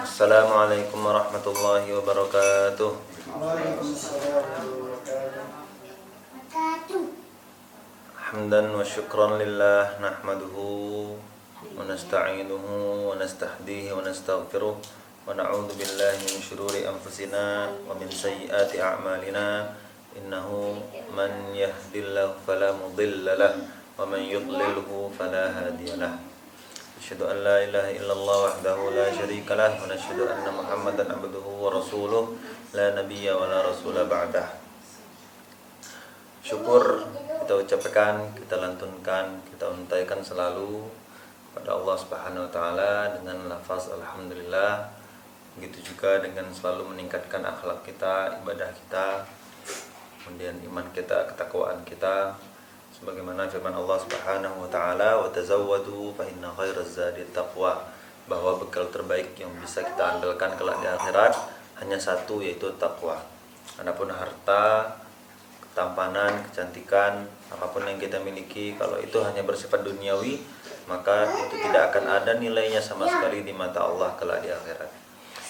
Assalamualaikum warahmatullahi wabarakatuh. Waalaikumsalam warahmatullahi wabarakatuh. Hamdan wa syukran lillah nahmaduhu wa nasta'inuhu wa nastahdihi wa nastaghfiruh wa na'udzu billahi min syururi anfusina wa min sayyiati a'malina innahu man yahdihillahu fala mudilla lahu wa man yudlilhu fala hadiyalah. Asyhadu an la ilaha illallah wahdahu la syarika lah wa asyhadu anna Muhammadan abduhu wa rasuluh la nabiyya wa la rasula ba'dah. Syukur kita ucapkan, kita lantunkan, kita untaikan selalu pada Allah Subhanahu wa taala dengan lafaz alhamdulillah. Begitu juga dengan selalu meningkatkan akhlak kita, ibadah kita, kemudian iman kita, ketakwaan kita. Sebagaimana firman Allah Subhanahu wa taala, "Wa tazawwadu fa inna khairaz zadi taqwa." Bahwa bekal terbaik yang bisa kita andalkan kelak di akhirat hanya satu, yaitu takwa. Adapun harta, ketampanan, kecantikan, apapun yang kita miliki, kalau itu hanya bersifat duniawi, maka itu tidak akan ada nilainya sama sekali di mata Allah kelak di akhirat.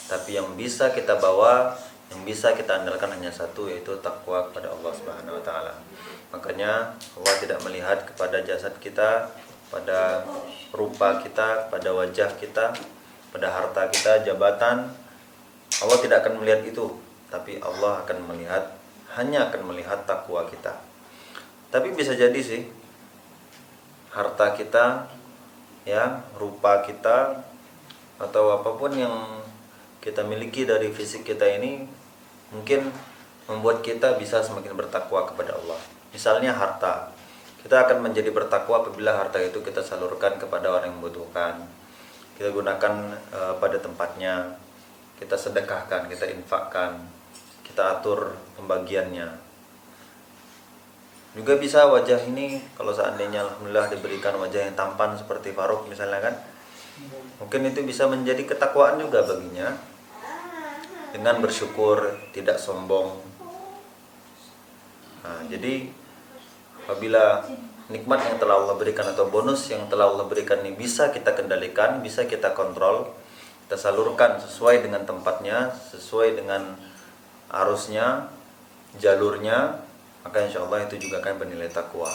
Tapi yang bisa kita bawa, yang bisa kita andalkan hanya satu, yaitu takwa kepada Allah Subhanahu wa taala. Makanya Allah tidak melihat kepada jasad kita, pada rupa kita, pada wajah kita, pada harta kita, jabatan. Allah tidak akan melihat itu, tapi Allah akan melihat, hanya akan melihat takwa kita. Tapi bisa jadi sih harta kita, ya, rupa kita, atau apapun yang kita miliki dari fisik kita ini mungkin membuat kita bisa semakin bertakwa kepada Allah. Misalnya harta, kita akan menjadi bertakwa apabila harta itu kita salurkan kepada orang yang membutuhkan, kita gunakan pada tempatnya, kita sedekahkan, kita infakkan, kita atur pembagiannya. Juga bisa wajah ini, kalau seandainya alhamdulillah diberikan wajah yang tampan seperti Faruk misalnya kan, mungkin itu bisa menjadi ketakwaan juga baginya, dengan bersyukur, tidak sombong. Nah, jadi apabila nikmat yang telah Allah berikan atau bonus yang telah Allah berikan ini bisa kita kendalikan, bisa kita kontrol, kita salurkan sesuai dengan tempatnya, sesuai dengan arusnya, jalurnya, maka insya Allah itu juga akan bernilai takwa.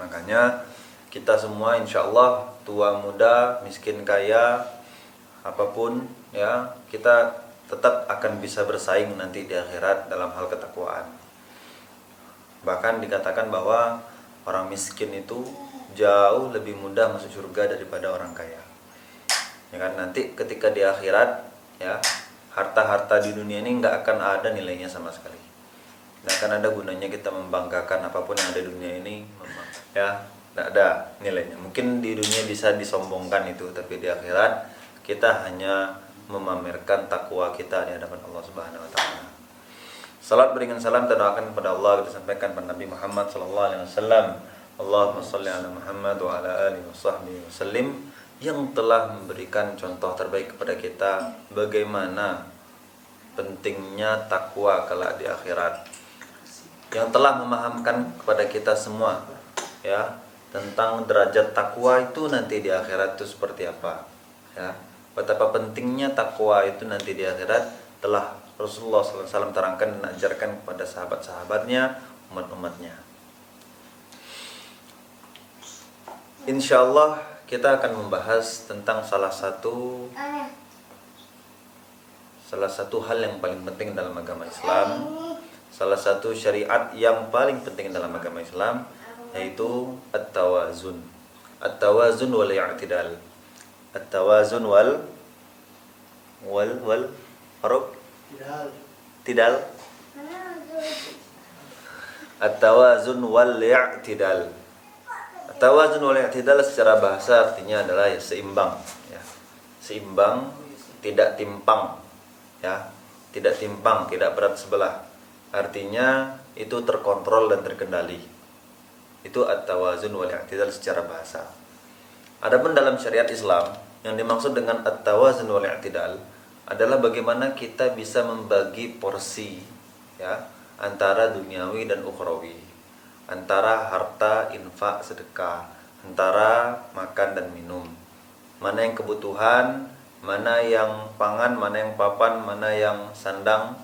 Makanya kita semua insya Allah, tua muda, miskin kaya, apapun, ya, kita tetap akan bisa bersaing nanti di akhirat dalam hal ketakwaan. Bahkan dikatakan bahwa orang miskin itu jauh lebih mudah masuk surga daripada orang kaya. Ya kan, nanti ketika di akhirat, ya, harta-harta di dunia ini nggak akan ada nilainya sama sekali. Nggak akan ada gunanya kita membanggakan apapun yang ada di dunia ini, ya, nggak ada nilainya. Mungkin di dunia bisa disombongkan itu, tapi di akhirat kita hanya memamerkan takwa kita di hadapan Allah Subhanahu wa taala. Salat berikan salam dan doakan kepada Allah disampaikan kepada Nabi Muhammad sallallahu alaihi wasallam. Allahumma shalli ala Muhammad wa ala alihi washabbihi wasallim, yang telah memberikan contoh terbaik kepada kita bagaimana pentingnya takwa kelak di akhirat. Yang telah memahamkan kepada kita semua, ya, tentang derajat takwa itu nanti di akhirat itu seperti apa, ya. Betapa pentingnya takwa itu nanti di akhirat telah Rasulullah SAW terangkan dan ajarkan kepada sahabat-sahabatnya, umat-umatnya. Insya Allah kita akan membahas tentang salah satu hal yang paling penting dalam agama Islam, salah satu syariat yang paling penting dalam agama Islam, yaitu at-tawazun. At-tawazun wal i'tidal. At-tawazun wal Faruk? Tidal. At-tawazun wal i'tidal. At-tawazun wal i'tidal secara bahasa artinya adalah ya, seimbang, ya. Seimbang, tidak timpang, ya. Tidak timpang, tidak berat sebelah. Artinya itu terkontrol dan terkendali. Itu at-tawazun wal i'tidal secara bahasa. Adapun dalam syariat Islam, yang dimaksud dengan at-tawazun wal i'tidal adalah bagaimana kita bisa membagi porsi, ya, antara duniawi dan ukhrawi, antara harta, infak, sedekah, antara makan dan minum. Mana yang kebutuhan, mana yang pangan, mana yang papan, mana yang sandang.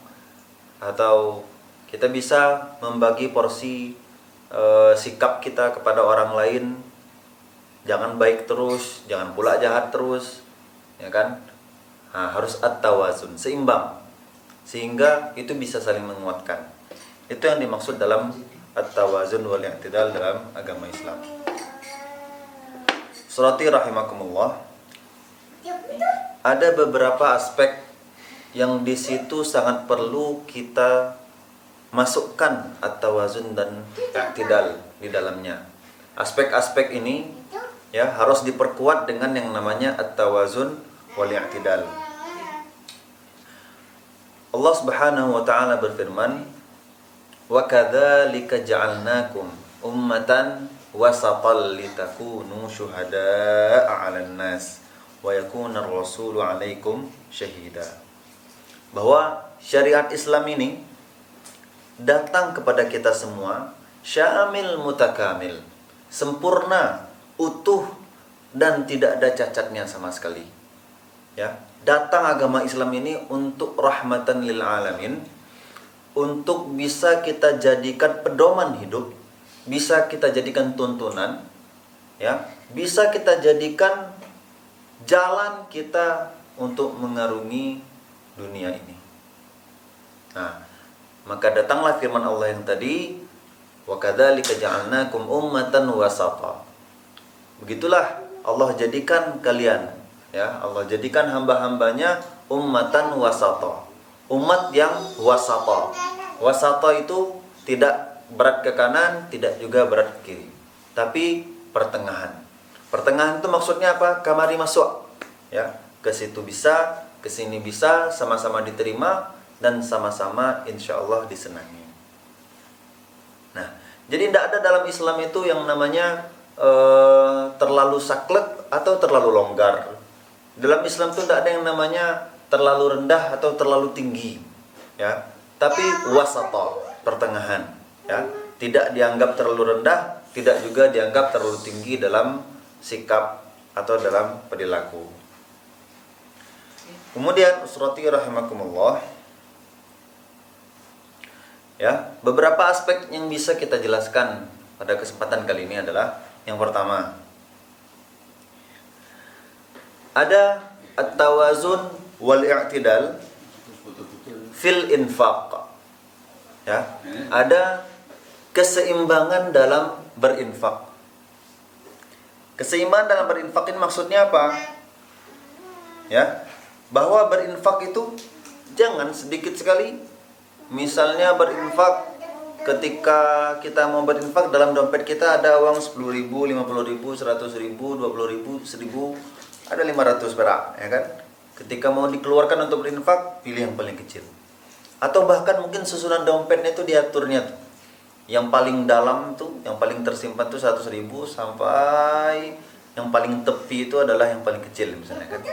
Atau kita bisa membagi porsi sikap kita kepada orang lain. Jangan baik terus, jangan pula jahat terus, ya kan? Nah, harus at-tawazun, seimbang, sehingga itu bisa saling menguatkan. Itu yang dimaksud dalam at-tawazun wal i'tidal dalam agama Islam. Surati rahimakumullah, ada beberapa aspek yang di situ sangat perlu kita masukkan at-tawazun dan i'tidal di dalamnya. Aspek-aspek ini ya harus diperkuat dengan yang namanya at-tawazun wal i'tidal. Allah Subhanahu wa taala berfirman, "Wa kadzalika ja'alnakum ummatan wasatan litakunu syuhada'a 'alan nas wa yakuna ar-rasulu 'alaikum syahida." Bahwa syariat Islam ini datang kepada kita semua syamil mutakamil, sempurna, utuh, dan tidak ada cacatnya sama sekali. Ya, datang agama Islam ini untuk rahmatan lil alamin, untuk bisa kita jadikan pedoman hidup, bisa kita jadikan tuntunan, ya, bisa kita jadikan jalan kita untuk mengarungi dunia ini. Nah, maka datanglah firman Allah yang tadi, wa kadzalika ja'alnakum ummatan wasata. Begitulah Allah jadikan kalian, ya, Allah jadikan hamba-hambanya ummatan wasata, umat yang wasata. Wasata itu tidak berat ke kanan, tidak juga berat ke kiri, tapi pertengahan. Pertengahan itu maksudnya apa? Kamari masuk, ya, ke situ bisa, ke sini bisa, sama-sama diterima dan sama-sama insya Allah disenangi. Nah, jadi tidak ada dalam Islam itu yang namanya terlalu saklek atau terlalu longgar. Dalam Islam itu tidak ada yang namanya terlalu rendah atau terlalu tinggi, ya. Tapi wasata, pertengahan, ya. Tidak dianggap terlalu rendah, tidak juga dianggap terlalu tinggi dalam sikap atau dalam perilaku. Kemudian surati rahimakumullah, ya, beberapa aspek yang bisa kita jelaskan pada kesempatan kali ini adalah yang pertama, ada at-tawazun wal i'tidal fil infaq. Ya, ada keseimbangan dalam berinfak. Keseimbangan dalam berinfak ini maksudnya apa? Ya, bahwa berinfak itu jangan sedikit sekali. Misalnya berinfak, ketika kita mau berinfak, dalam dompet kita ada uang 10.000, 50.000, 100.000, 20.000, 1.000, ada 500 perak, ya kan? Ketika mau dikeluarkan untuk berinfak, pilih yang paling kecil. Atau bahkan mungkin susunan dompetnya itu diaturnya tuh. Yang paling dalam tuh, yang paling tersimpan tuh 100.000 sampai yang paling tepi itu adalah yang paling kecil, misalnya kan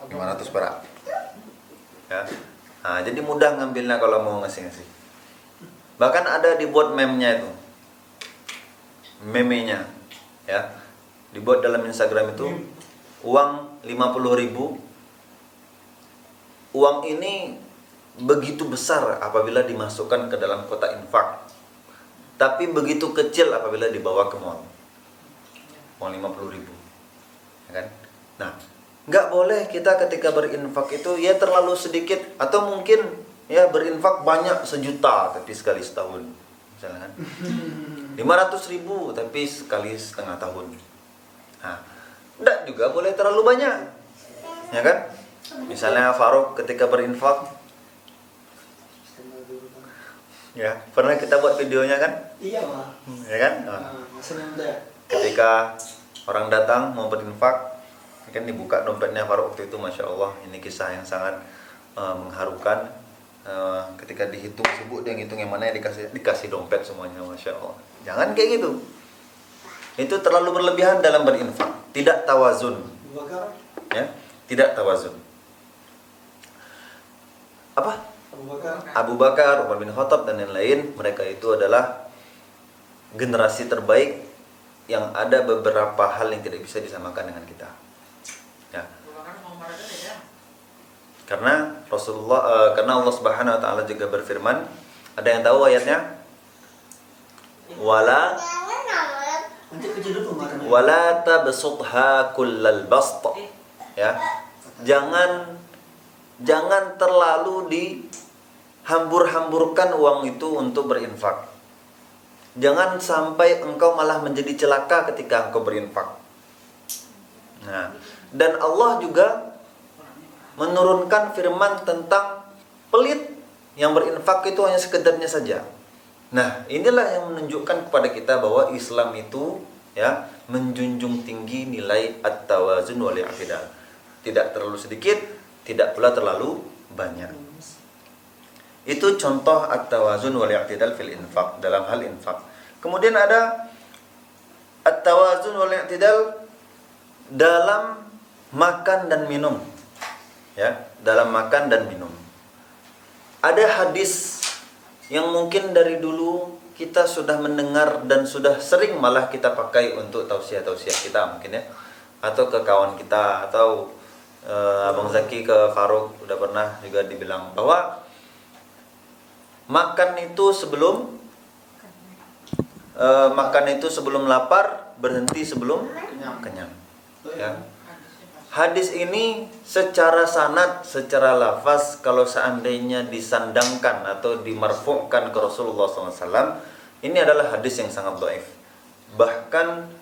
500 perak. Ya. Nah, jadi mudah ngambilnya kalau mau ngasih-ngasih. Bahkan ada dibuat meme-nya itu. Meme-nya, ya. Dibuat dalam Instagram itu uang 50.000. Uang ini begitu besar apabila dimasukkan ke dalam kotak infak, tapi begitu kecil apabila dibawa ke mall. Uang 50.000, ya kan? Nah, nggak boleh kita ketika berinfak itu ya terlalu sedikit, atau mungkin ya berinfak banyak 1 juta tapi sekali setahun, misalnya kan. 500.000 tapi sekali setengah tahun. Nah, enggak juga boleh terlalu banyak, ya kan? Misalnya Faruk ketika berinfak, ya pernah kita buat videonya kan? Iya, Pak. Ya kan? Ketika orang datang mau berinfak, kan dibuka dompetnya Faruk waktu itu, masya Allah, ini kisah yang sangat mengharukan. Ketika dihitung sibuk dia ngitung yang mana yang dikasih dompet semuanya, masya Allah. Jangan kayak gitu. Itu terlalu berlebihan dalam berinfak, tidak tawazun. Ya, tidak tawazun. Apa? Abu Bakar, Umar bin Khattab dan lain-lain, mereka itu adalah generasi terbaik yang ada beberapa hal yang tidak bisa disamakan dengan kita. Ya. Karena karena Allah Subhanahu wa taala juga berfirman, ada yang tahu ayatnya? Wala tabsutha kullal bast. Ya. Jangan terlalu dihambur-hamburkan uang itu untuk berinfak. Jangan sampai engkau malah menjadi celaka ketika engkau berinfak. Nah, dan Allah juga menurunkan firman tentang pelit yang berinfak itu hanya sekedarnya saja. Nah, inilah yang menunjukkan kepada kita bahwa Islam itu ya menjunjung tinggi nilai at-tawazun wal i'tidal. Tidak terlalu sedikit, tidak pula terlalu banyak. Itu contoh at-tawazun wal i'tidal fil infaq, dalam hal infak. Kemudian ada at-tawazun wal i'tidal dalam makan dan minum. Ya, dalam makan dan minum. Ada hadis yang mungkin dari dulu kita sudah mendengar dan sudah sering malah kita pakai untuk tausiah-tausiah kita mungkin ya, atau ke kawan kita, atau Abang Zaki ke Faruk udah pernah juga dibilang bahwa makan itu sebelum lapar, berhenti sebelum kenyang. Ya. Hadis ini secara sanad, secara lafaz, kalau seandainya disandangkan atau dimarfu'kan ke Rasulullah SAW, ini adalah hadis yang sangat dhaif. Bahkan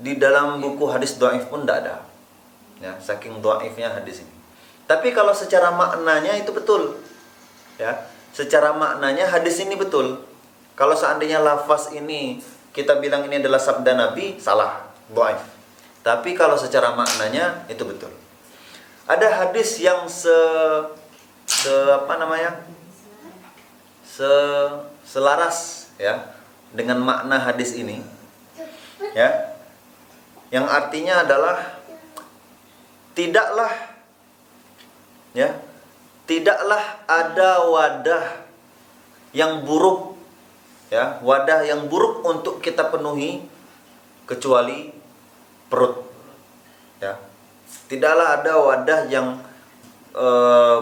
di dalam buku hadis dhaif pun tidak ada. Ya, saking dhaifnya hadis ini. Tapi kalau secara maknanya itu betul. Ya, secara maknanya hadis ini betul. Kalau seandainya lafaz ini kita bilang ini adalah sabda Nabi, salah, dhaif. Tapi kalau secara maknanya itu betul. Ada hadis yang selaras ya dengan makna hadis ini. Ya. Yang artinya adalah tidaklah ada wadah yang buruk, ya, wadah yang buruk untuk kita penuhi kecuali perut. Ya. Tidaklah ada wadah yang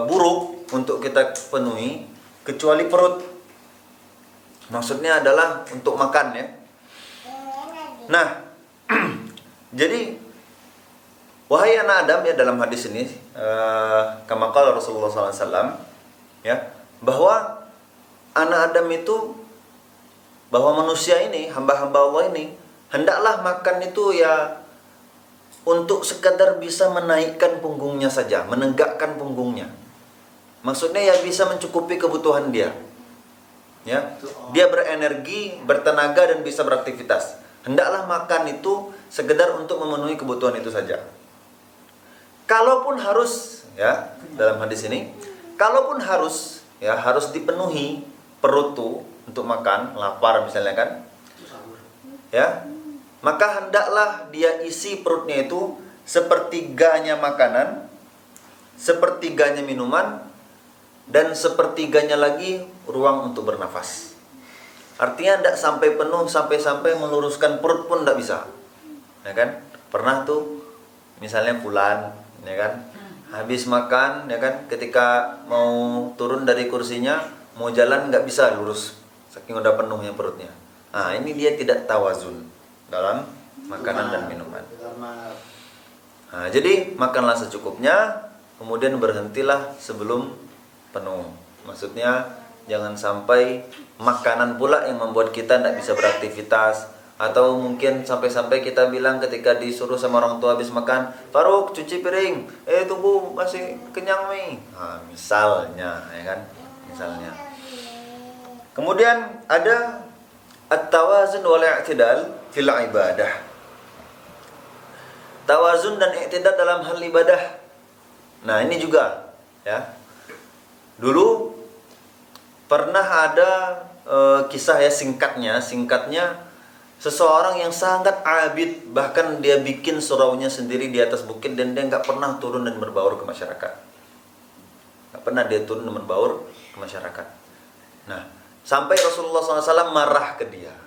buruk untuk kita penuhi kecuali perut. Maksudnya adalah untuk makan ya. Nah, jadi wahai anak Adam, ya, dalam hadis ini kama qala Rasulullah SAW, ya, bahwa anak Adam itu, bahwa manusia ini, hamba-hamba Allah ini, hendaklah makan itu ya untuk sekadar bisa menaikkan punggungnya saja, menegakkan punggungnya. Maksudnya ya bisa mencukupi kebutuhan dia. Ya, dia berenergi, bertenaga dan bisa beraktivitas. Hendaklah makan itu sekedar untuk memenuhi kebutuhan itu saja. Kalaupun harus, ya, dalam hadis ini, kalaupun harus, ya, harus dipenuhi perut tuh untuk makan, lapar misalnya kan, ya, maka hendaklah dia isi perutnya itu sepertiganya makanan, sepertiganya minuman, dan sepertiganya lagi ruang untuk bernafas. Artinya tidak sampai penuh, sampai meluruskan perut pun tidak bisa. Ya kan? Pernah tuh misalnya fulan, ya kan? Habis makan, ya kan? Ketika mau turun dari kursinya, mau jalan nggak bisa lurus, saking udah penuhnya perutnya. Nah, ini dia tidak tawazun dalam makanan dan minuman. Nah, jadi makanlah secukupnya, kemudian berhentilah sebelum penuh. Maksudnya jangan sampai makanan pula yang membuat kita tidak bisa beraktivitas, atau mungkin sampai-sampai kita bilang ketika disuruh sama orang tua habis makan, Faruk cuci piring, tunggu masih kenyang nih. Nah, misalnya, ya kan, misalnya. Kemudian ada at-tawazun wal i'tidal fil ibadah. Tawazun dan i'tidal dalam hal ibadah. Nah, ini juga, ya. Dulu pernah ada kisah ya, singkatnya seseorang yang sangat abid, bahkan dia bikin suraunya sendiri di atas bukit dan dia nggak pernah turun dan berbaur ke masyarakat. Nggak pernah dia turun dan berbaur ke masyarakat. Nah, sampai Rasulullah SAW marah ke dia.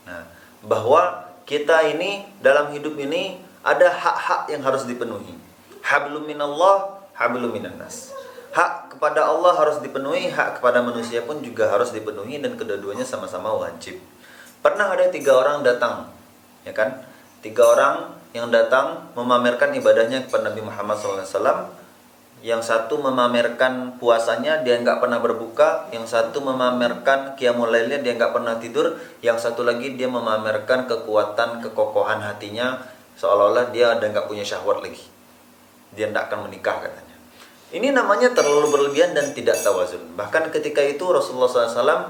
Nah, bahwa kita ini dalam hidup ini ada hak-hak yang harus dipenuhi. Hablum minallah, hablum minan nas. Hak kepada Allah harus dipenuhi, hak kepada manusia pun juga harus dipenuhi, dan kedua-duanya sama-sama wajib. Pernah ada 3 orang datang, ya kan? 3 orang yang datang memamerkan ibadahnya kepada Nabi Muhammad SAW. Yang satu memamerkan puasanya, dia nggak pernah berbuka. Yang satu memamerkan qiyamul lailnya, dia nggak pernah tidur. Yang satu lagi dia memamerkan kekuatan, kekokohan hatinya, seolah-olah dia udah nggak punya syahwat lagi. Dia tidak akan menikah katanya. Ini namanya terlalu berlebihan dan tidak tawazun. Bahkan ketika itu Rasulullah SAW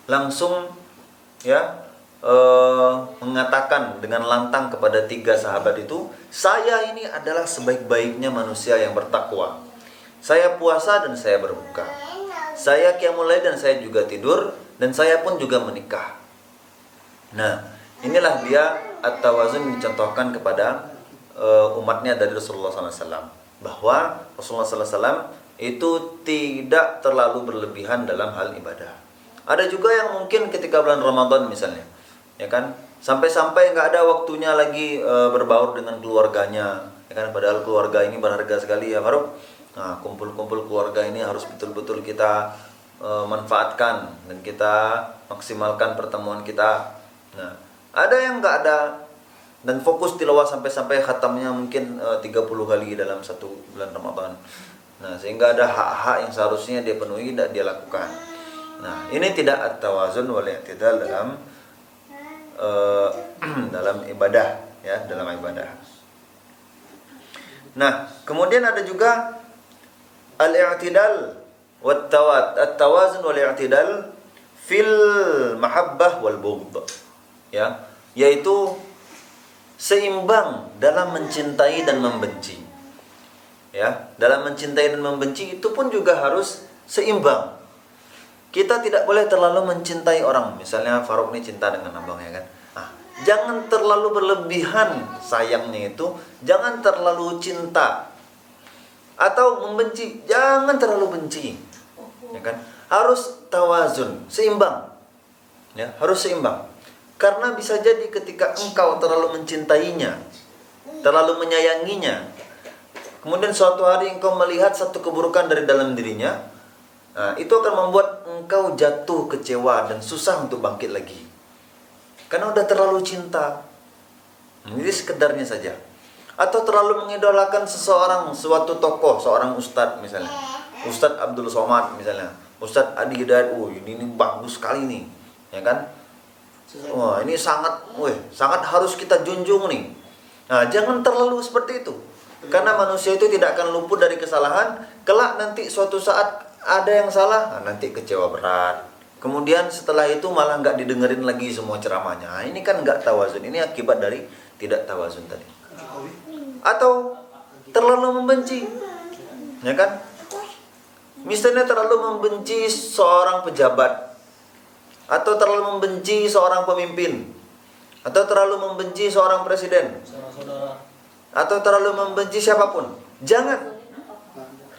langsung mengatakan dengan lantang kepada 3 sahabat itu, saya ini adalah sebaik-baiknya manusia yang bertakwa. Saya puasa dan saya berbuka. Saya qiyamul lail dan saya juga tidur, dan saya pun juga menikah. Nah, inilah dia at-tawazun dicontohkan kepada umatnya dari Rasulullah SAW. Bahwa Rasulullah SAW itu tidak terlalu berlebihan dalam hal ibadah. Ada juga yang mungkin ketika bulan Ramadan misalnya, ya kan, sampai-sampai nggak ada waktunya lagi berbaur dengan keluarganya, ya kan, padahal keluarga ini berharga sekali ya Faruk. Nah, kumpul-kumpul keluarga ini harus betul-betul kita manfaatkan dan kita maksimalkan pertemuan kita. Nah, ada yang nggak ada dan fokus tilawah sampai-sampai khatamnya mungkin 30 kali dalam 1 bulan Ramadan. Nah, sehingga ada hak-hak yang seharusnya dia penuhi tidak dia lakukan. Nah, ini tidak at-tawazun wal i'tidal dalam ibadah, ya, dalam ibadah. Nah, kemudian ada juga al-i'tidal at-tawazun wal i'tidal fil mahabbah wal bughd, ya, yaitu seimbang dalam mencintai dan membenci. Ya, dalam mencintai dan membenci itu pun juga harus seimbang. Kita tidak boleh terlalu mencintai orang. Misalnya Faruk ini cinta dengan abang, ya kan? Nah, jangan terlalu berlebihan sayangnya itu, jangan terlalu cinta. Atau membenci, jangan terlalu benci. Ya kan? Harus tawazun, seimbang. Ya, harus seimbang. Karena bisa jadi ketika engkau terlalu mencintainya, terlalu menyayanginya, kemudian suatu hari engkau melihat satu keburukan dari dalam dirinya, nah, itu akan membuat engkau jatuh kecewa dan susah untuk bangkit lagi. Karena udah terlalu cinta. Ini sekedarnya saja. Atau terlalu mengidolakan seseorang, suatu tokoh, seorang ustadz misalnya. Ustadz Abdul Somad misalnya. Ustadz Adi Hidayat, ini bagus sekali nih, ya kan? Wah, ini sangat harus kita junjung nih. Nah, jangan terlalu seperti itu. Karena manusia itu tidak akan luput dari kesalahan. Kelak nanti suatu saat ada yang salah, nah, nanti kecewa berat. Kemudian setelah itu malah nggak didengerin lagi semua ceramahnya. Nah, ini kan nggak tawazun. Ini akibat dari tidak tawazun tadi. Atau terlalu membenci, ya kan? Misalnya terlalu membenci seorang pejabat, atau terlalu membenci seorang pemimpin, atau terlalu membenci seorang presiden, atau terlalu membenci siapapun. Jangan,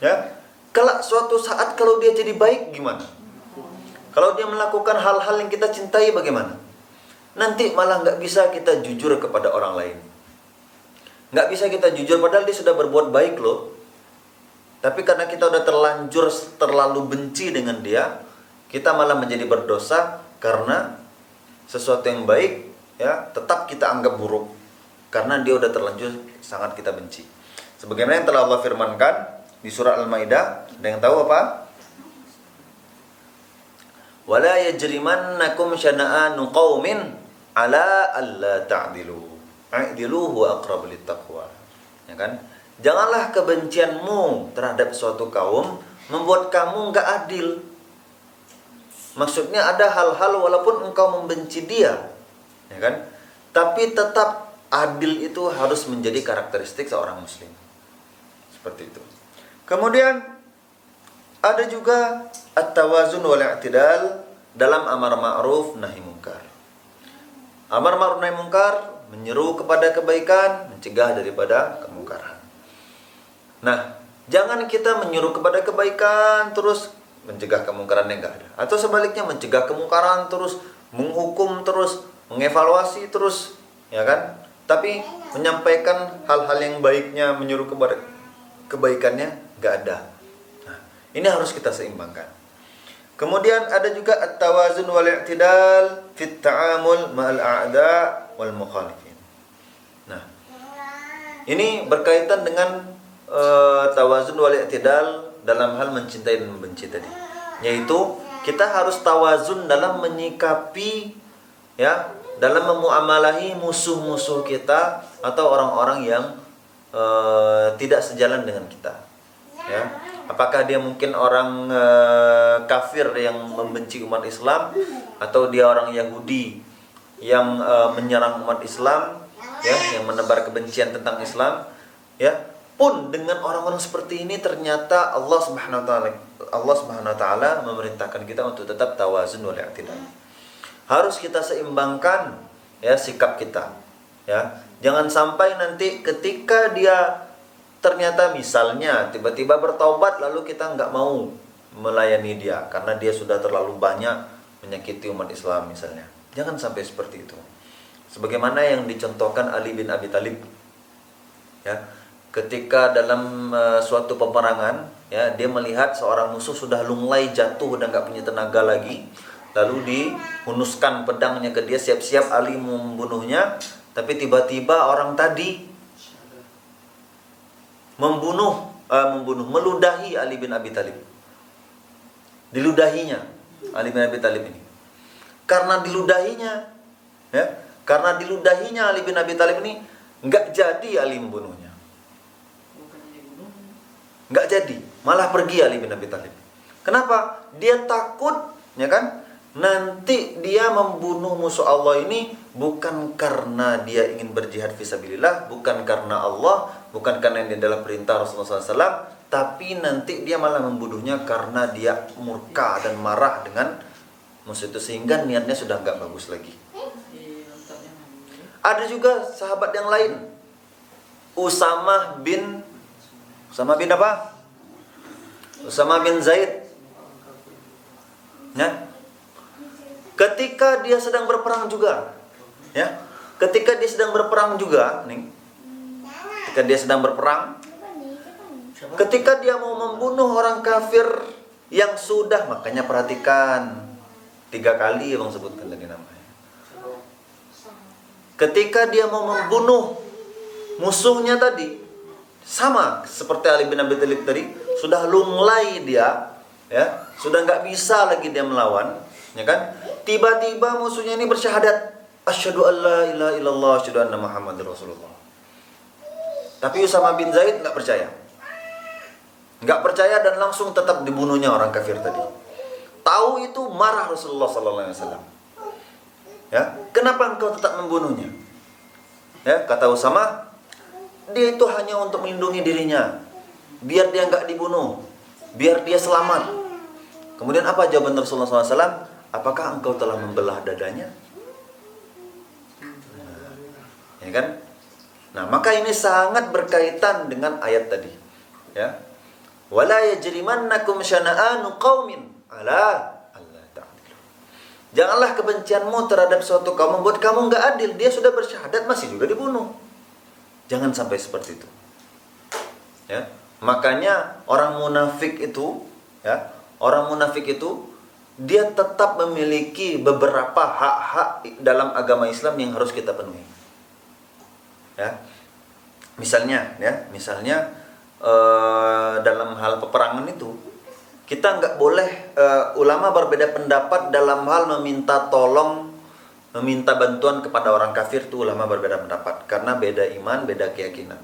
ya. Kelak suatu saat kalau dia jadi baik gimana? Kalau dia melakukan hal-hal yang kita cintai bagaimana? Nanti malah nggak bisa kita jujur kepada orang lain. Nggak bisa kita jujur padahal dia sudah berbuat baik loh. Tapi karena kita udah terlanjur terlalu benci dengan dia, kita malah menjadi berdosa karena sesuatu yang baik, ya, tetap kita anggap buruk karena dia udah terlanjur sangat kita benci. Sebagaimana yang telah Allah firmankan di surah Al-Maidah, ada yang tahu apa? Wala yajrimannakum syana'anu qaumin ala alla ta'dilu. I'dilu huwa aqrabu littaqwa. Ya kan? Janganlah kebencianmu terhadap suatu kaum membuat kamu enggak adil. Maksudnya ada hal-hal walaupun engkau membenci dia, ya kan? Tapi tetap adil itu harus menjadi karakteristik seorang muslim. Seperti itu. Kemudian ada juga at-tawazun wal i'tidal dalam amar ma'ruf nahi munkar. Amar ma'ruf nahi munkar menyeru kepada kebaikan, mencegah daripada kemungkaran. Nah, jangan kita menyuruh kepada kebaikan terus mencegah kemungkaran yang enggak ada. Atau sebaliknya mencegah kemungkaran terus, menghukum terus, mengevaluasi terus, ya kan? Tapi menyampaikan hal-hal yang baiknya, menyuruh kepada kebaikannya nggak ada. Nah, ini harus kita seimbangkan. Kemudian ada juga at-tawazun wal i'tidal fit ta'amul ma'al a'da wal mukhalifin. Nah, ini berkaitan dengan tawazun wal i'tidal dalam hal mencintai dan membenci tadi. Yaitu kita harus tawazun dalam menyikapi, ya, dalam memuamalahi musuh-musuh kita atau orang-orang yang tidak sejalan dengan kita. Ya, apakah dia mungkin orang kafir yang membenci umat Islam, atau dia orang Yahudi yang menyerang umat Islam, ya, yang menebar kebencian tentang Islam, ya. Pun dengan orang-orang seperti ini ternyata Allah Subhanahu wa taala memerintahkan kita untuk tetap tawazun wal i'tidal. Harus kita seimbangkan, ya, sikap kita, ya. Jangan sampai nanti ketika dia ternyata misalnya tiba-tiba bertaubat lalu kita nggak mau melayani dia karena dia sudah terlalu banyak menyakiti umat Islam misalnya. Jangan sampai seperti itu. Sebagaimana yang dicontohkan Ali bin Abi Thalib, ya, ketika dalam suatu peperangan, ya, dia melihat seorang musuh sudah lunglai, jatuh, udah nggak punya tenaga lagi, lalu dihunuskan pedangnya ke dia, siap-siap Ali membunuhnya, tapi tiba-tiba orang tadi meludahi Ali bin Abi Thalib. Diludahinya Ali bin Abi Thalib ini. Karena diludahinya Ali bin Abi Thalib ini, nggak jadi Ali membunuhnya. Nggak jadi, malah pergi Ali bin Abi Thalib. Kenapa? Dia takut, ya kan? Nanti dia membunuh musuh Allah ini bukan karena dia ingin berjihad fisabilillah, bukan karena Allah, bukan karena ini adalah perintah Rasulullah SAW, tapi nanti dia malah membunuhnya karena dia murka dan marah dengan musuh itu, sehingga niatnya sudah nggak bagus lagi. Ada juga sahabat yang lain, Usama bin apa? Usama bin Zaid. Ya. Ketika dia sedang berperang juga, ya. Ketika dia sedang berperang, ketika dia mau membunuh orang kafir yang sudah, makanya perhatikan 3 kali Bang sebutkan tadi namanya. Ketika dia mau membunuh musuhnya tadi, sama seperti Ali bin Abi Thalib tadi, sudah lunglai dia, ya, sudah nggak bisa lagi dia melawan, ya kan? Tiba-tiba musuhnya ini bersyahadat, asyhadu an la ilaha illallah, asyhadu anna Muhammadar Rasulullah. Tapi Usama bin Zaid nggak percaya dan langsung tetap dibunuhnya orang kafir tadi. Tahu itu, marah Rasulullah SAW. Ya, kenapa engkau tetap membunuhnya? Ya, kata Usama, dia itu hanya untuk melindungi dirinya, biar dia nggak dibunuh, biar dia selamat. Kemudian apa jawaban Rasulullah SAW? Apakah engkau telah membelah dadanya? Ya kan? Nah, maka ini sangat berkaitan dengan ayat tadi. Ya, wala yajrimannakum syana'anu qaumin ala alla ta'dilu. Janganlah kebencianmu terhadap suatu kaum membuat kamu nggak adil. Dia sudah bersyahadat masih juga dibunuh. Jangan sampai seperti itu. Ya, makanya orang munafik itu, dia tetap memiliki beberapa hak-hak dalam agama Islam yang harus kita penuhi. Ya, misalnya dalam hal peperangan itu, kita nggak boleh, ulama berbeda pendapat dalam hal meminta tolong, meminta bantuan kepada orang kafir, itu ulama berbeda pendapat karena beda iman, beda keyakinan.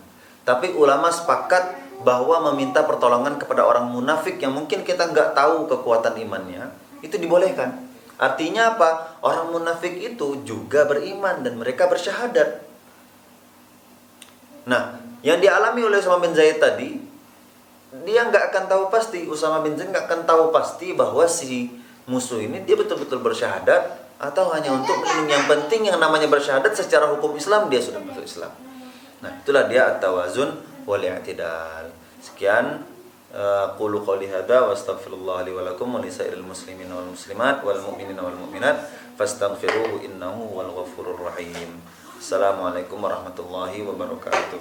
Tapi ulama sepakat bahwa meminta pertolongan kepada orang munafik yang mungkin kita nggak tahu kekuatan imannya, itu dibolehkan. Artinya apa? Orang munafik itu juga beriman dan mereka bersyahadat. Nah, yang dialami oleh Usama bin Zaid tadi, dia nggak akan tahu pasti, Usama bin Zaid nggak akan tahu pasti bahwa si musuh ini dia betul-betul bersyahadat atau hanya untuk melindungi. Yang penting yang namanya bersyahadat secara hukum Islam dia sudah masuk Islam. Nah, itulah dia at-tawazun wal i'tidal. Sekian, qulu qouli hadza wa astaghfirullah li wa lakum wa lisairil muslimin wal muslimat wal mu'minina wal mu'minat fastaghfiruhu innahu wal ghafurur rahim. Assalamualaikum warahmatullahi wabarakatuh.